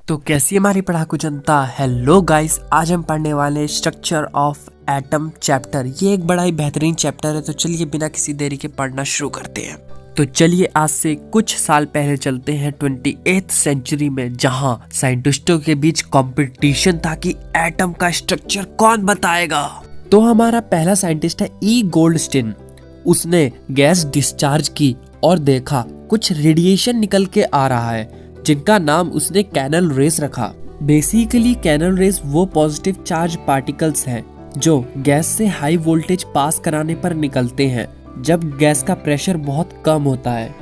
तो कैसी हमारी पढ़ाकू जनता। हेलो गाइस, आज हम पढ़ने वाले स्ट्रक्चर ऑफ एटम चैप्टर। ये एक बड़ा ही बेहतरीन चैप्टर है, तो चलिए बिना किसी देरी के पढ़ना शुरू करते हैं। तो चलिए आज से कुछ साल पहले चलते हैं 28th सेंचुरी में, जहां साइंटिस्टों के बीच कंपटीशन था कि एटम का स्ट्रक्चर कौन बताएगा। तो हमारा पहला साइंटिस्ट है ई गोल्डस्टीन। उसने गैस डिस्चार्ज की और देखा कुछ रेडिएशन निकल के आ रहा है, जिनका नाम उसने कैनल रेस रखा। बेसिकली कैनल रेस वो पॉजिटिव चार्ज पार्टिकल्स हैं जो गैस से हाई वोल्टेज पास कराने पर निकलते हैं जब गैस का प्रेशर बहुत कम होता है।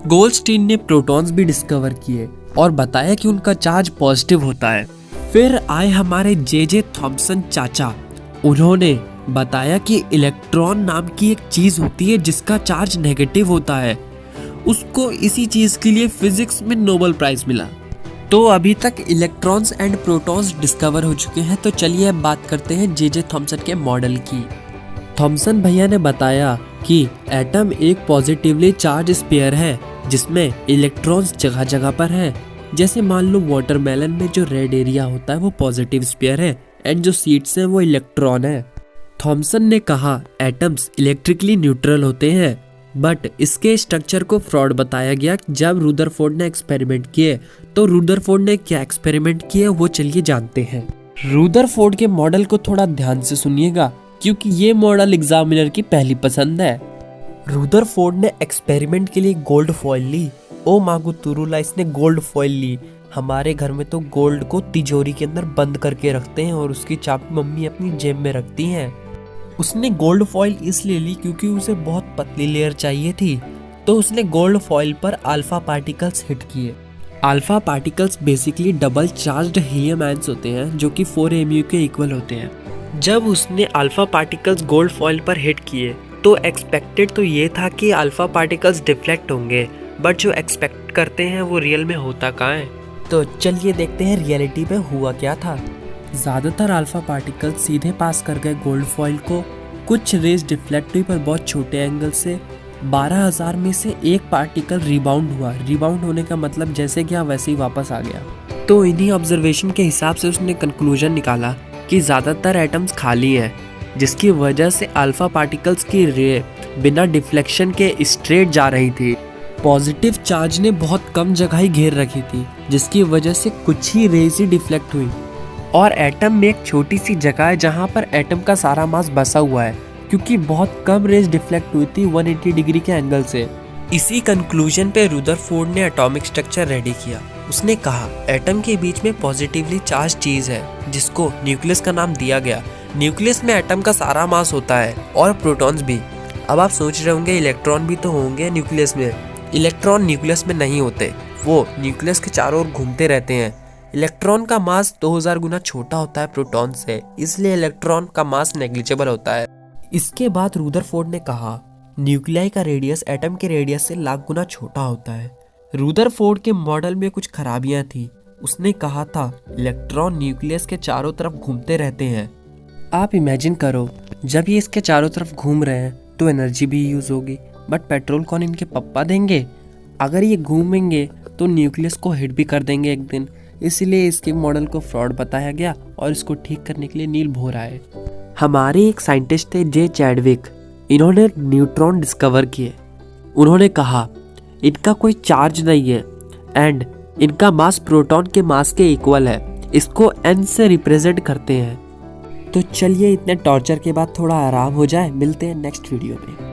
गोल्डस्टीन ने प्रोटॉन्स भी डिस्कवर किए और बताया कि उनका चार्ज पॉजिटिव होता है। फिर आए हमारे जे थॉमसन चाचा। उन्होंने बताया कि इलेक्ट्रॉन नाम की एक चीज होती है जिसका चार्ज नेगेटिव होता है। उसको इसी चीज के लिए फिजिक्स में नोबेल प्राइज मिला। तो अभी तक इलेक्ट्रॉन्स एंड प्रोटॉन्स डिस्कवर हो चुके हैं। तो चलिए अब बात करते हैं जे थॉमसन के मॉडल की। थॉमसन भैया ने बताया कि एटम एक पॉजिटिवली चार्ज स्फीयर है जिसमें इलेक्ट्रॉन्स जगह जगह पर हैं। जैसे मान लो वाटरमेलन में जो रेड एरिया होता है वो पॉजिटिव स्फीयर है एंड जो सीड्स हैं वो इलेक्ट्रॉन है। थॉमसन ने कहा एटम्स इलेक्ट्रिकली न्यूट्रल होते हैं, बट इसके स्ट्रक्चर को फ्रॉड बताया गया जब रुदरफोर्ड ने एक्सपेरिमेंट किए। तो रुदरफोर्ड ने क्या एक्सपेरिमेंट किए वो चलिए जानते हैं। रुदरफोर्ड के मॉडल को थोड़ा ध्यान से सुनिएगा क्योंकि ये मॉडल एग्जामिनर की पहली पसंद है। रुदरफोर्ड ने एक्सपेरिमेंट के लिए गोल्ड फॉइल ली। ओ मागो तुरुला, इसने गोल्ड फॉइल ली। हमारे घर में तो गोल्ड को तिजोरी के अंदर बंद करके रखते हैं और उसकी चाबी मम्मी अपनी जेब में रखती हैं। उसने गोल्ड फॉइल इसलिए ली क्योंकि उसे बहुत पतली लेयर चाहिए थी। तो उसने गोल्ड फॉइल पर अल्फा पार्टिकल्स हिट किए। Alpha particles basically double charged helium ions होते हैं जो कि 4 mu के इक्वल होते हैं। जब उसने अल्फा पार्टिकल्स गोल्ड फॉइल पर हिट किए तो एक्सपेक्टेड तो ये था कि अल्फा पार्टिकल्स डिफ्लेक्ट होंगे, बट जो एक्सपेक्ट करते हैं वो रियल में होता कहाँ है। तो चलिए देखते हैं रियलिटी में हुआ क्या था। ज़्यादातर अल्फा पार्टिकल्स सीधे पास कर गए गोल्ड फॉइल को। कुछ रेज डिफ्लेक्ट हुई पर बहुत छोटे एंगल से। 12,000 में से एक पार्टिकल रिबाउंड हुआ। रिबाउंड होने का मतलब जैसे गया वैसे ही वापस आ गया। तो इन्हीं ऑब्जर्वेशन के हिसाब से उसने कंक्लूजन निकाला कि ज़्यादातर एटम्स खाली हैं, जिसकी वजह से अल्फा पार्टिकल्स की रे बिना डिफ्लेक्शन के स्ट्रेट जा रही थी। पॉजिटिव चार्ज ने बहुत कम जगह ही घेर रखी थी, जिसकी वजह से कुछ ही रेज ही डिफ्लेक्ट हुई। और एटम में एक छोटी सी जगह है जहां पर एटम का सारा मास बसा हुआ है, क्योंकि बहुत कम रेज डिफ्लेक्ट हुई थी 180 डिग्री के एंगल से। इसी कंक्लूजन पे रुदरफोर्ड ने एटॉमिक स्ट्रक्चर रेडी किया। उसने कहा एटम के बीच में पॉजिटिवली चार्ज चीज है जिसको न्यूक्लियस का नाम दिया गया। न्यूक्लियस में एटम का सारा मास होता है और प्रोटॉन्स भी। अब आप सोच रहे होंगे इलेक्ट्रॉन भी तो होंगे न्यूक्लियस में। इलेक्ट्रॉन न्यूक्लियस में नहीं होते, वो न्यूक्लियस के चारों ओर घूमते रहते हैं। इलेक्ट्रॉन का मास 2000 गुना छोटा होता है प्रोटॉन से, इसलिए इलेक्ट्रॉन का मास नेग्लिजिबल होता है। इसके बाद रुदरफोर्ड ने कहा न्यूक्लियाई का रेडियस एटम के रेडियस से लाख गुना छोटा होता है। रुदरफोर्ड के मॉडल में कुछ खराबियां थी। उसने कहा था इलेक्ट्रॉन न्यूक्लियस के चारों तरफ घूमते रहते हैं। आप इमेजिन करो, जब ये इसके चारों तरफ घूम रहे हैं तो एनर्जी भी यूज होगी, बट पेट्रोल कौन इनके पप्पा देंगे? अगर ये घूमेंगे तो न्यूक्लियस को हिट भी कर देंगे एक दिन। इसलिए इसके मॉडल को फ्रॉड बताया गया और इसको ठीक करने के लिए नील बोर आए। हमारे एक साइंटिस्ट थे जे चैडविक। इन्होंने न्यूट्रॉन डिस्कवर किए। उन्होंने कहा इनका कोई चार्ज नहीं है एंड इनका मास प्रोटॉन के मास के इक्वल है। इसको n से रिप्रेजेंट करते हैं। तो चलिए इतने टॉर्चर के बाद थोड़ा आराम हो जाए। मिलते हैं नेक्स्ट वीडियो में।